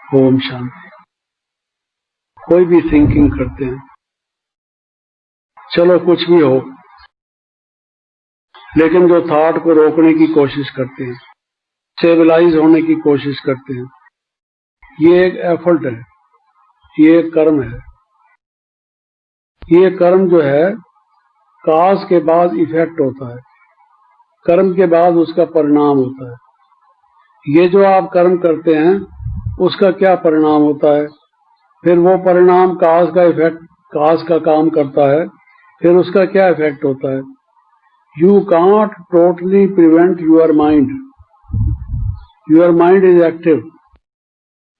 ओम शांति। कोई भी थिंकिंग करते हैं, चलो कुछ भी हो, लेकिन जो थॉट को रोकने की कोशिश करते हैं, स्टेबलाइज होने की कोशिश करते हैं, ये एक एफर्ट है, ये एक कर्म है। ये कर्म जो है काज के बाद इफेक्ट होता है, कर्म के बाद उसका परिणाम होता है। ये जो आप कर्म करते हैं उसका क्या परिणाम होता है, फिर वो परिणाम काज का इफेक्ट, काज का काम करता है, फिर उसका क्या इफेक्ट होता है। You can't totally prevent your mind, your mind is active.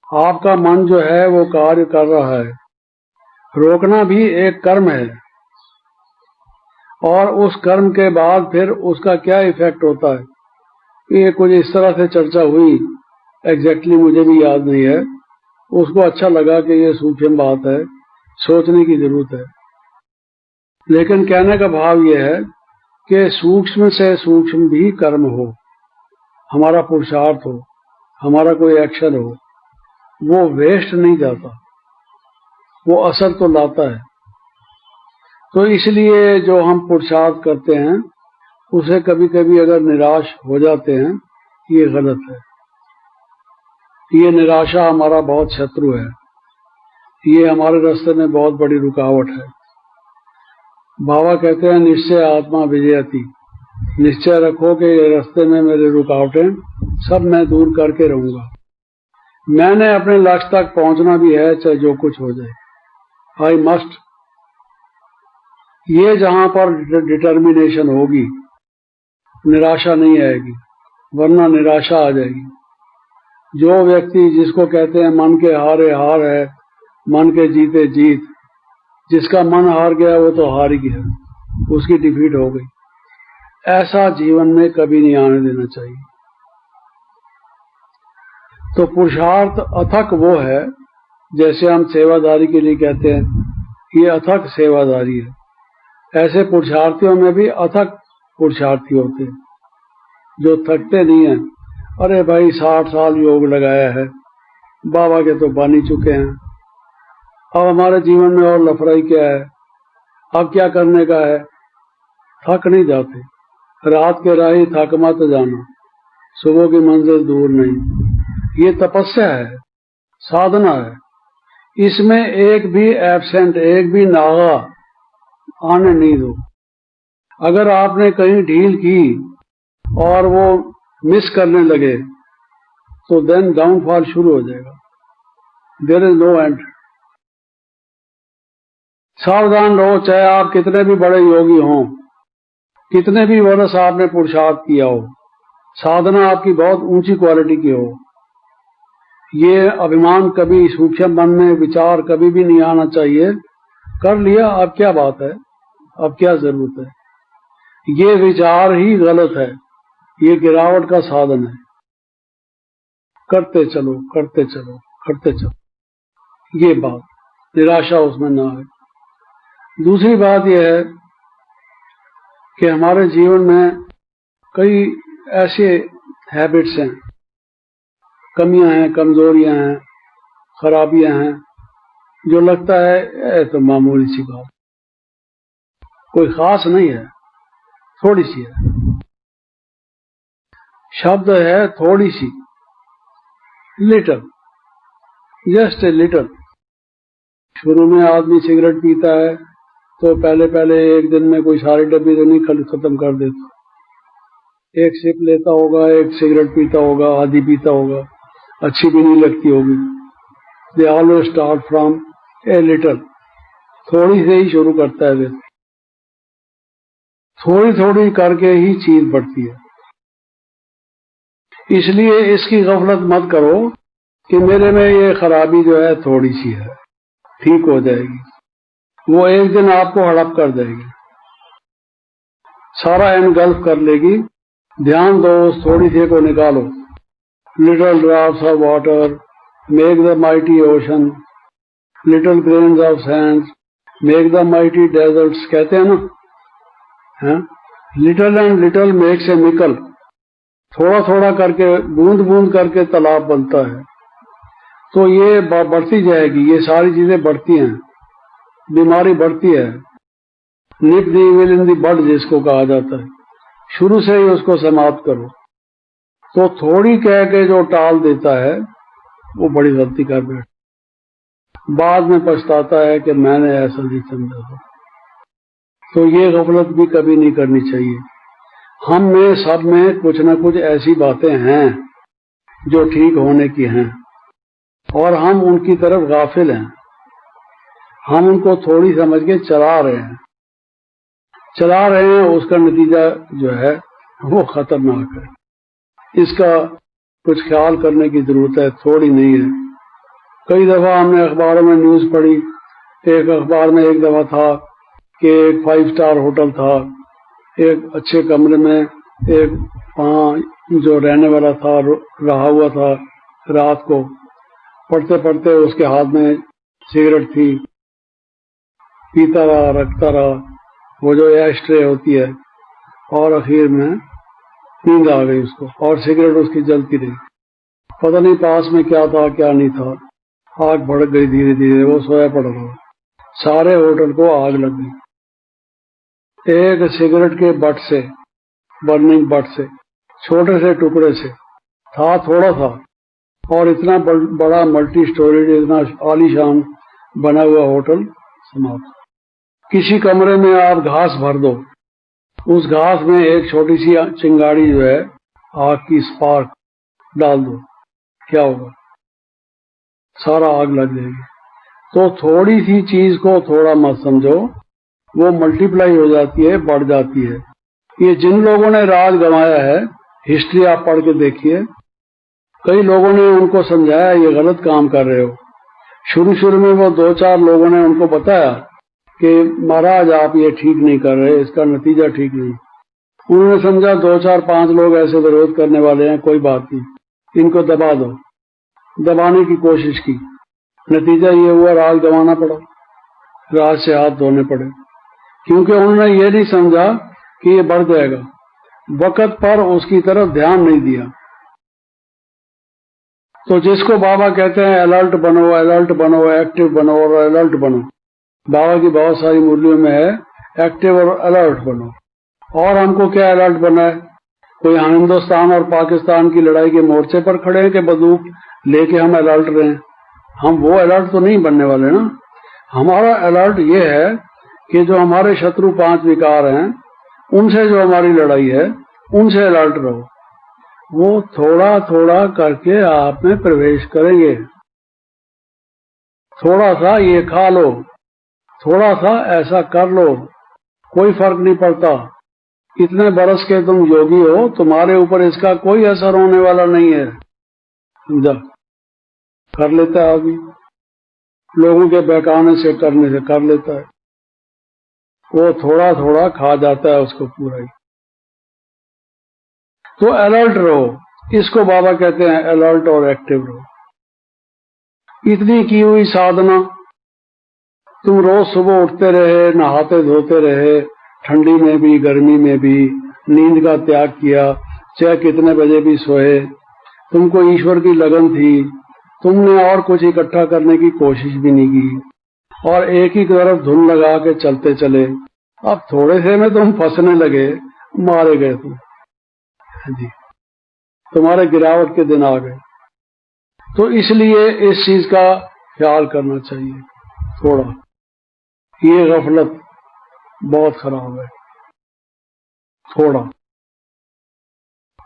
आपका मन जो है वो कार्य कर रहा है, रोकना भी एक कर्म है। और उस कर्म के बाद फिर उसका क्या इफेक्ट होता है, ये कुछ इस तरह से चर्चा हुई, एग्जैक्टली मुझे भी याद नहीं है। उसको अच्छा लगा कि ये सूक्ष्म बात है, सोचने की जरूरत है। लेकिन कहने का भाव ये है कि सूक्ष्म से सूक्ष्म भी कर्म हो, हमारा पुरुषार्थ हो, हमारा कोई एक्शन हो, वो वेस्ट नहीं जाता, वो असर तो लाता है। तो इसलिए जो हम पुरुषार्थ करते हैं उसे कभी कभी अगर निराश हो जाते हैं, ये गलत है। ये निराशा हमारा बहुत शत्रु है, ये हमारे रास्ते में बहुत बड़ी रुकावट है। बाबा कहते हैं निश्चय आत्मा विजयती, निश्चय रखो कि ये रास्ते में मेरे रुकावटें सब मैं दूर करके रहूंगा। मैंने अपने लक्ष्य तक पहुंचना भी है, चाहे जो कुछ हो जाए। I must. ये जहां पर डिटर्मिनेशन होगी, निराशा नहीं आएगी, वरना निराशा आ जाएगी। जो व्यक्ति, जिसको कहते हैं मन के हारे हार है, मन के जीते जीत, जिसका मन हार गया वो तो हार ही गया, उसकी डिफीट हो गई। ऐसा जीवन में कभी नहीं आने देना चाहिए। तो पुरुषार्थ अथक वो है, जैसे हम सेवादारी के लिए कहते हैं, ये अथक सेवादारी है। ऐसे पुरुषार्थियों में भी अथक पुरुषार्थी होते हैं, जो थकते नहीं हैं। अरे भाई 60 साल योग लगाया है, बाबा के तो बन ही चुके हैं, अब हमारे जीवन में और लफड़ाई क्या है, अब क्या करने का है। थक नहीं जाते। रात के राही थक मत जाना, सुबह की मंजिल दूर नहीं। ये तपस्या है, साधना है। इसमें एक भी एब्सेंट, एक भी नागा आने नहीं दो। अगर आपने कहीं ढील की और वो मिस करने लगे तो देन डाउनफॉल शुरू हो जाएगा। There is no end. सावधान रहो, चाहे आप कितने भी बड़े योगी हों, कितने भी वर्ष आपने पुरुषार्थ किया हो, साधना आपकी बहुत ऊंची क्वालिटी की हो, ये अभिमान कभी सूक्ष्म मन में विचार कभी भी नहीं आना चाहिए। कर लिया, अब क्या बात है, अब क्या जरूरत है। ये विचार ही गलत है, ये गिरावट का साधन है। करते चलो, करते चलो, करते चलो, ये बात, निराशा उसमें ना आए। दूसरी बात यह है कि हमारे जीवन में कई ऐसे हैबिट्स हैं, कमियां हैं, कमजोरियां हैं, खराबियां हैं, जो लगता है तो मामूली सी बात, कोई खास नहीं है, थोड़ी सी है। शब्द है थोड़ी सी, लिटल, जस्ट ए लिटल। शुरू में आदमी सिगरेट पीता है तो पहले पहले एक दिन में कोई सारी डब्बी तो नहीं खत्म कर देता, एक सिप लेता होगा, एक सिगरेट पीता होगा, आधी पीता होगा, अच्छी भी नहीं लगती होगी। They always start from a little, थोड़ी से ही शुरू करता है व्यक्ति, थोड़ी थोड़ी करके ही चीज बढ़ती है। इसलिए इसकी गफलत मत करो कि मेरे में ये खराबी जो है थोड़ी सी है, ठीक हो जाएगी। वो एक दिन आपको हड़प कर देगी, सारा एनगल्फ कर लेगी। ध्यान दो, उस थोड़ी सी को निकालो। Little drops of water make the mighty ocean, little grains of sand make the mighty deserts, कहते हैं ना। Little and little makes a mickle, थोड़ा थोड़ा करके, बूंद बूंद करके तालाब बनता है। तो ये बढ़ती जाएगी, ये सारी चीजें बढ़ती हैं, बीमारी बढ़ती है। निप दी विल इन दी बड जिसको कहा जाता है, शुरू से ही उसको समाप्त करो। तो थोड़ी कह के जो टाल देता है वो बड़ी गलती कर बैठ, बाद में पछताता है कि मैंने ऐसा नहीं समझा था। तो ये गफलत भी कभी नहीं करनी चाहिए। हम में सब में कुछ न कुछ ऐसी बातें हैं जो ठीक होने की हैं और हम उनकी तरफ गाफिल हैं। हम उनको थोड़ी समझ के चला रहे हैं, उसका नतीजा जो है वो खतरनाक है। इसका कुछ ख्याल करने की जरूरत है, थोड़ी नहीं है। कई दफा हमने अखबारों में न्यूज पढ़ी, एक अखबार में एक दफा था कि एक 5 स्टार होटल था, एक अच्छे कमरे में एक वहां जो रहने वाला था रहा हुआ था, रात को पढ़ते पढ़ते उसके हाथ में सिगरेट थी, पीता रहा, रखता रहा, वो जो एस्ट्रे होती है, और आखिर में नींद आ गई उसको और सिगरेट उसकी जलती रही। पता नहीं पास में क्या था क्या नहीं था, आग भड़क गई धीरे धीरे, वो सोया पड़ा रहा। सारे होटल को आग लग गई, एक सिगरेट के बट से, बर्निंग बट से, छोटे से टुकड़े से था, थोड़ा था, और इतना बड़ा मल्टी स्टोरेज, इतना आलीशान बना हुआ होटल समाप्त। किसी कमरे में आप घास भर दो, उस घास में एक छोटी सी चिंगारी जो है आग की स्पार्क डाल दो, क्या होगा? सारा आग लग जाएगी। तो थोड़ी सी चीज को थोड़ा मत समझो, वो मल्टीप्लाई हो जाती है, बढ़ जाती है। ये जिन लोगों ने राज गंवाया है, हिस्ट्री आप पढ़ के देखिए, कई लोगों ने उनको समझाया ये गलत काम कर रहे हो। शुरू में वो 2-4 लोगों ने उनको बताया कि महाराज आप ये ठीक नहीं कर रहे, इसका नतीजा ठीक नहीं। उन्होंने समझा 2-4-5 लोग ऐसे विरोध करने वाले हैं, कोई बात नहीं, इनको दबा दो। दबाने की कोशिश की, नतीजा ये हुआ राज गंवाना पड़ा, राज से हाथ धोने पड़े, क्योंकि उन्होंने ये नहीं समझा कि ये बढ़ जाएगा, वक्त पर उसकी तरफ ध्यान नहीं दिया। तो जिसको बाबा कहते हैं अलर्ट बनो, अलर्ट बनो, एक्टिव बनो और अलर्ट बनो, बाबा की बहुत सारी मुरलियों में है एक्टिव और अलर्ट बनो। और हमको क्या अलर्ट बनना है? कोई हम हिंदुस्तान और पाकिस्तान की लड़ाई के मोर्चे पर खड़े हैं कि बंदूक लेके हम अलर्ट रहे? हम वो अलर्ट तो नहीं बनने वाले ना। हमारा अलर्ट ये है कि जो हमारे शत्रु 5 विकार हैं, उनसे जो हमारी लड़ाई है, उनसे अलर्ट रहो। वो थोड़ा थोड़ा करके आप में प्रवेश करेंगे। थोड़ा सा ये खा लो, थोड़ा सा ऐसा कर लो, कोई फर्क नहीं पड़ता। इतने बरस के तुम योगी हो, तुम्हारे ऊपर इसका कोई असर होने वाला नहीं है। समझा? कर लेता है आदमी, लोगों के बहकाने से, करने से कर लेता है। वो थोड़ा थोड़ा खा जाता है उसको पूरा ही। तो अलर्ट रहो, इसको बाबा कहते हैं अलर्ट और एक्टिव रहो। इतनी की हुई साधना, तुम रोज सुबह उठते रहे, नहाते धोते रहे, ठंडी में भी गर्मी में भी, नींद का त्याग किया, चाहे कितने बजे भी सोए, तुमको ईश्वर की लगन थी, तुमने और कुछ इकट्ठा करने की कोशिश भी नहीं की, और एक ही तरफ धुन लगा के चलते चले। अब थोड़े से में तुम फंसने लगे, मारे गए तुम जी, तुम्हारे गिरावट के दिन आ गए। तो इसलिए इस चीज का ख्याल करना चाहिए थोड़ा। ये गफलत बहुत खराब है, थोड़ा।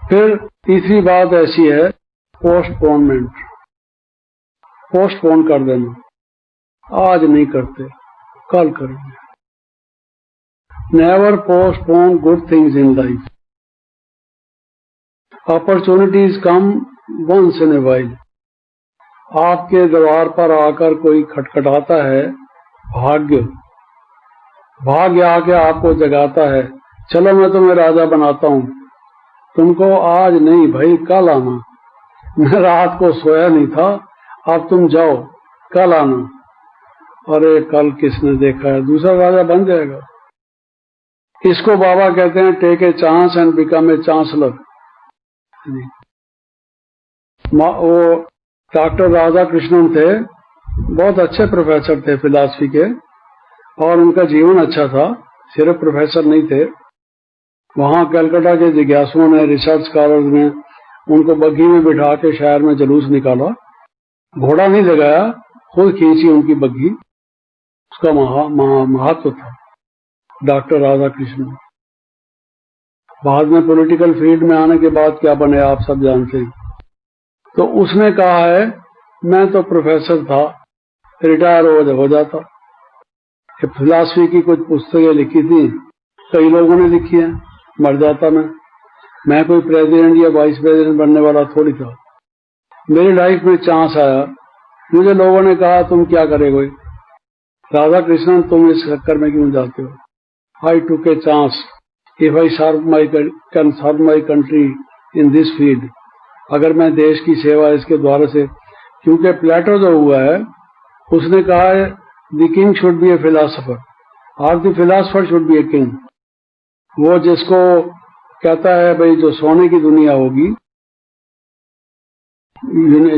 फिर तीसरी बात ऐसी है, पोस्टपोनमेंट, पोस्टपोन कर देना, आज नहीं करते, कल करेंगे। Never postpone good things in life. Opportunities come once in a while. आपके द्वार पर आकर कोई खटखटाता है, भाग्य आके आपको जगाता है, चलो मैं तुम्हें राजा बनाता हूं, तुमको आज नहीं भाई कल आना, मैं रात को सोया नहीं था, अब तुम जाओ, कल आना। अरे कल किसने देखा है, दूसरा राजा बन जाएगा। इसको बाबा कहते हैं take a chance and become a chancellor. वो डॉक्टर राधा कृष्णन थे, बहुत अच्छे प्रोफेसर थे फिलॉसफी के, और उनका जीवन अच्छा था, सिर्फ प्रोफेसर नहीं थे। वहां कलकत्ता के जिज्ञासुओं ने, रिसर्च स्कॉलर्स ने उनको बग्घी में बिठा के शहर में जुलूस निकाला, घोड़ा नहीं लगाया, खुद खींची उनकी बग्घी। उसका महत्व था डॉक्टर राधा कृष्णन। बाद में पॉलिटिकल फील्ड में आने के बाद क्या बने आप सब जानते हैं। तो उसने कहा है, मैं तो प्रोफेसर था, रिटायर हो जाता। फिलॉसफी की कुछ पुस्तकें लिखी थी, कई लोगों ने लिखी है, मर जाता मैं कोई प्रेसिडेंट या वाइस प्रेसिडेंट बनने वाला थोड़ी था। मेरी लाइफ में चांस आया, मुझे लोगों ने कहा तुम क्या करेगे राधा कृष्णन, तुम इस चक्कर में क्यों जाते हो। I took a chance, if I can serve my country in this field, अगर मैं देश की सेवा इसके द्वारा से, क्योंकि प्लेटो जो हुआ है उसने कहा है the king should be a philosopher और the philosopher should be a king. वो जिसको कहता है भाई जो सोने की दुनिया होगी,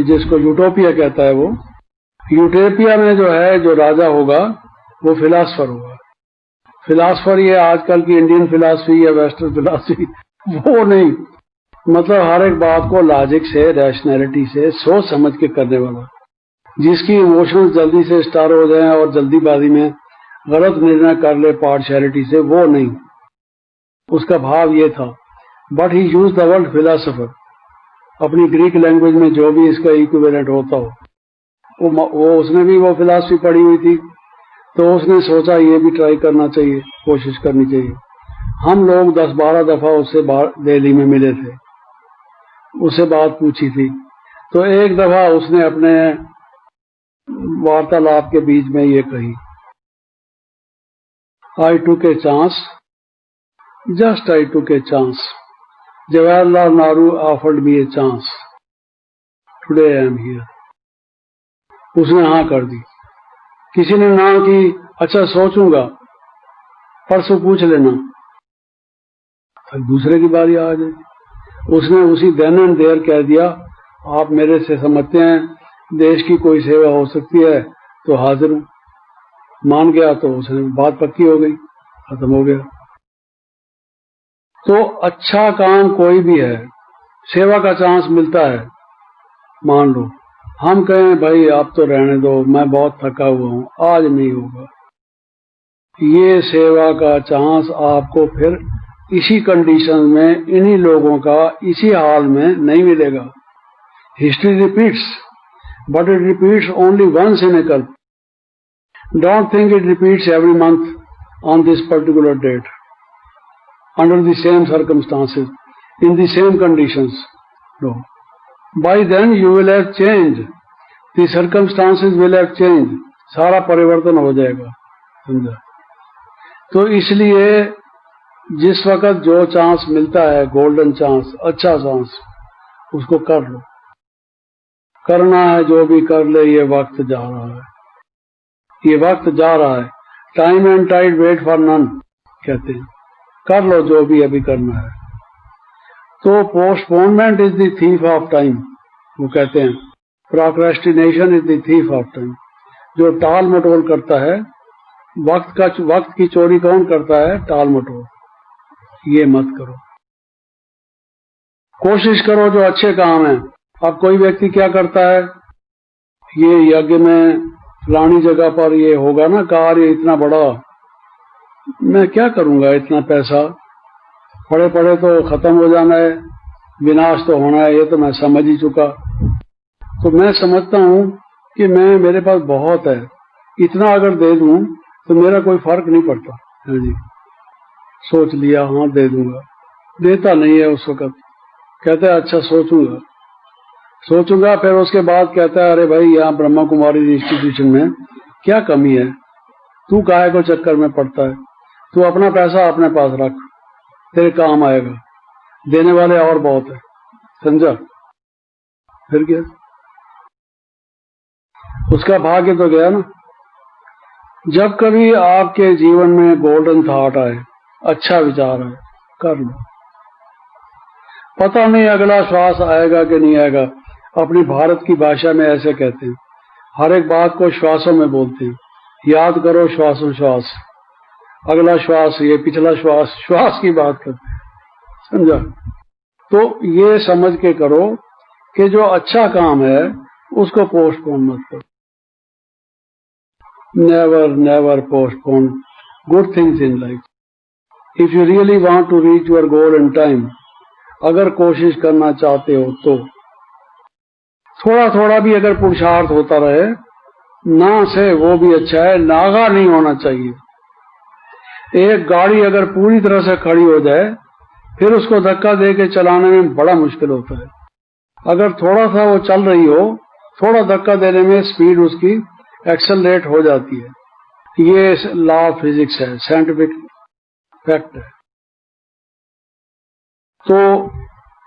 जिसको यूटोपिया कहता है, वो यूटोपिया में जो है जो राजा होगा वो फिलोसोफर होगा। फिलोसोफर ये आजकल की इंडियन फिलॉसफी या वेस्टर्न फिलॉसफी वो नहीं, मतलब हर एक बात को लॉजिक से, रैशनैलिटी से सोच समझ के करने वाला, जिसकी इमोशंस जल्दी से स्टार हो जाएं और जल्दीबाजी में गलत निर्णय कर ले पार्शियलिटी से, वो नहीं। उसका भाव ये था, but he use the word philosopher, अपनी ग्रीक लैंग्वेज में जो भी इसका इक्विवेलेंट होता हो, वो उसने भी वो फिलॉसफी पढ़ी हुई थी, तो उसने सोचा ये भी ट्राई करना चाहिए, कोशिश करनी चाहिए। हम लोग 10-12 दफा उससे दिल्ली में मिले थे, उससे बात पूछी थी, तो एक दफा उसने अपने वार्तालाप के बीच में ये कही, I took a chance, just I took a chance, Jawaharlal Nehru offered me a chance, today I am here. उसने हाँ कर दी। किसी ने ना की, अच्छा सोचूंगा, परसों पूछ लेना, फिर दूसरे की बारी आ जाए। उसने उसी देन एंड देयर कह दिया, आप मेरे से समझते हैं देश की कोई सेवा हो सकती है तो हाजिर हूं। मान गया तो उसने बात पक्की हो गई, खत्म हो गया। तो अच्छा काम कोई भी है, सेवा का चांस मिलता है। मान लो हम कहें भाई आप तो रहने दो, मैं बहुत थका हुआ हूं, आज नहीं होगा, ये सेवा का चांस आपको फिर इसी कंडीशन में, इन्हीं लोगों का इसी हाल में नहीं मिलेगा। History repeats, but it repeats only once in a kalpa. Don't think it repeats every month on this particular date, under the same circumstances, in the same conditions. No. By then you will have changed. The circumstances will have changed. सारा परिवर्तन हो जाएगा, समझा। तो इसलिए जिस वक्त जो चांस मिलता है, गोल्डन चांस, अच्छा चांस, उसको कर लो। करना है जो भी कर ले, ये वक्त जा रहा है, ये वक्त जा रहा है। Time and tide wait for none कहते हैं। कर लो जो भी अभी करना है। तो postponement is the thief of time, वो कहते हैं। Procrastination is the thief of time. जो टाल मटोल करता है, वक्त की चोरी कौन करता है? टाल मटोल। ये मत करो, कोशिश करो जो अच्छे काम है। अब कोई व्यक्ति क्या करता है, ये यज्ञ में फलानी जगह पर ये होगा ना कार्य इतना बड़ा, मैं क्या करूंगा, इतना पैसा पड़े पड़े तो खत्म हो जाना है, विनाश तो होना है, ये तो मैं समझ ही चुका। तो मैं समझता हूं कि मेरे पास बहुत है, इतना अगर दे दूं तो मेरा कोई फर्क नहीं पड़ता। हाँ जी, सोच लिया, हाँ दे दूंगा, देता नहीं है उस वक्त, कहता है अच्छा सोचूंगा। फिर उसके बाद कहता है अरे भाई यहाँ ब्रह्मा कुमारी इंस्टीट्यूशन में क्या कमी है, तू काहे को चक्कर में पड़ता है, तू अपना पैसा अपने पास रख, तेरे काम आएगा, देने वाले और बहुत है, समझा। फिर क्या, उसका भाग्य तो गया ना। जब कभी आपके जीवन में गोल्डन थॉट आए, अच्छा विचार आए, कर लो। पता नहीं अगला श्वास आएगा कि नहीं आएगा। अपनी भारत की भाषा में ऐसे कहते हैं, हर एक बात को श्वासों में बोलते हैं। याद करो श्वासोश्वास, अगला श्वास, ये पिछला श्वास, श्वास की बात करते हैं, समझा? तो ये समझ के करो कि जो अच्छा काम है उसको पोस्टपोन मत करो। Never never postpone good things in life. If you really want to reach your goal in time, अगर कोशिश करना चाहते हो तो थोड़ा थोड़ा भी अगर पुरुषार्थ होता रहे ना से, वो भी अच्छा है। नागा नहीं होना चाहिए। एक गाड़ी अगर पूरी तरह से खड़ी हो जाए फिर उसको धक्का दे के चलाने में बड़ा मुश्किल होता है। अगर थोड़ा सा वो चल रही हो, थोड़ा धक्का देने में स्पीड उसकी एक्सेलरेट हो जाती है। ये लॉ ऑफ फिजिक्स है, साइंटिफिक फैक्ट है। तो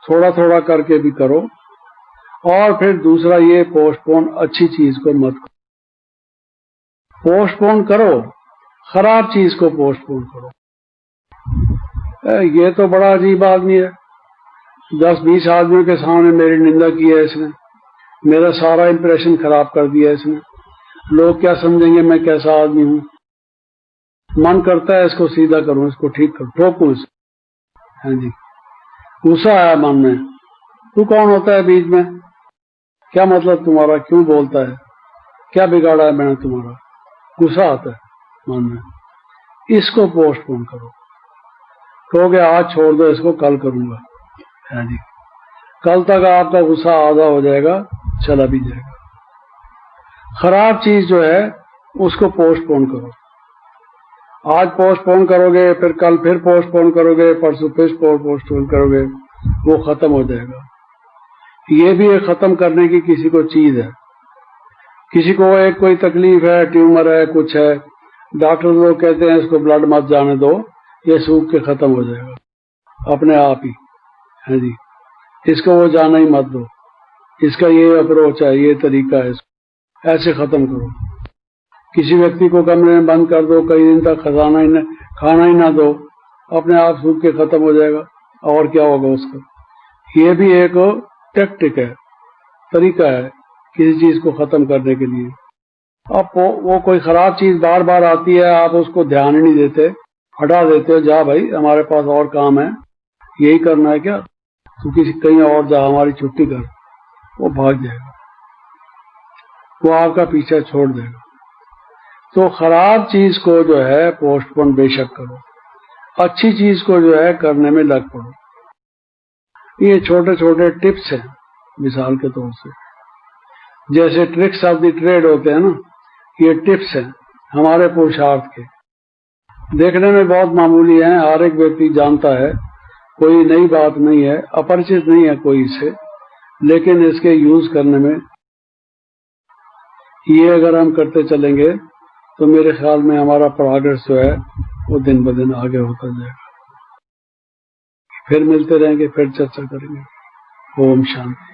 थोड़ा थोड़ा करके भी करो। और फिर दूसरा ये, पोस्टपोन अच्छी चीज को मत करो। पोस्टपोन करो, खराब चीज को पोस्टपोन करो। ये तो बड़ा अजीब आदमी है, 10-20 आदमियों के सामने मेरी निंदा की है इसने, मेरा सारा इंप्रेशन खराब कर दिया इसने, लोग क्या समझेंगे मैं कैसा आदमी हूं। मन करता है इसको सीधा करूं, इसको ठीक करूं, ठोकूं इसको। हाँ जी, गुस्सा आया मन में, तू कौन होता है बीच में, क्या मतलब तुम्हारा, क्यों बोलता है, क्या बिगाड़ा है मैंने तुम्हारा, गुस्सा आता है मन में। इसको पोस्टपोन करो। कहोगे आज छोड़ दो इसको, कल करूंगा। हाँ जी, कल तक आपका गुस्सा आधा हो जाएगा, चला भी जाएगा। खराब चीज जो है उसको पोस्टपोन करो। आज पोस्टपोन करोगे, फिर कल फिर पोस्टपोन करोगे, परसों फिर पोस्टपोन करोगे, वो खत्म हो जाएगा। ये भी एक खत्म करने की किसी को चीज है। किसी को एक कोई तकलीफ है, ट्यूमर है, कुछ है, डॉक्टर लोग कहते हैं इसको ब्लड मत जाने दो, ये सूख के खत्म हो जाएगा अपने आप ही। है जी, इसको वो जाना ही मत दो, इसका ये अप्रोच है, ये तरीका है, ऐसे खत्म करो। किसी व्यक्ति को कमरे में बंद कर दो, कई दिन तक खाना ही ना दो, अपने आप सूख के खत्म हो जाएगा। और क्या होगा उसका। ये भी एक टेक्टिक है, तरीका है किसी चीज को खत्म करने के लिए। अब वो कोई खराब चीज बार बार आती है, आप उसको ध्यान ही नहीं देते, हटा देते हो, जा भाई हमारे पास और काम है, यही करना है क्या, तू किसी कहीं और जा, हमारी छुट्टी कर। वो भाग जाएगा, वो आपका पीछा छोड़ देगा। तो खराब चीज को जो है पोस्टपोन बेशक करो, अच्छी चीज को जो है करने में लग पड़ो। ये छोटे छोटे टिप्स हैं मिसाल के तौर से, जैसे ट्रिक्स ऑफ द ट्रेड होते हैं ना, ये टिप्स हैं हमारे पुरुषार्थ के। देखने में बहुत मामूली हैं, हर एक व्यक्ति जानता है, कोई नई बात नहीं है, अपरिचित नहीं है कोई इससे, लेकिन इसके यूज करने में ये अगर हम करते चलेंगे तो मेरे ख्याल में हमारा प्रोग्रेस जो है वो दिन ब दिन आगे होता जाएगा। फिर मिलते रहेंगे, फिर चर्चा करेंगे। ओम शांति।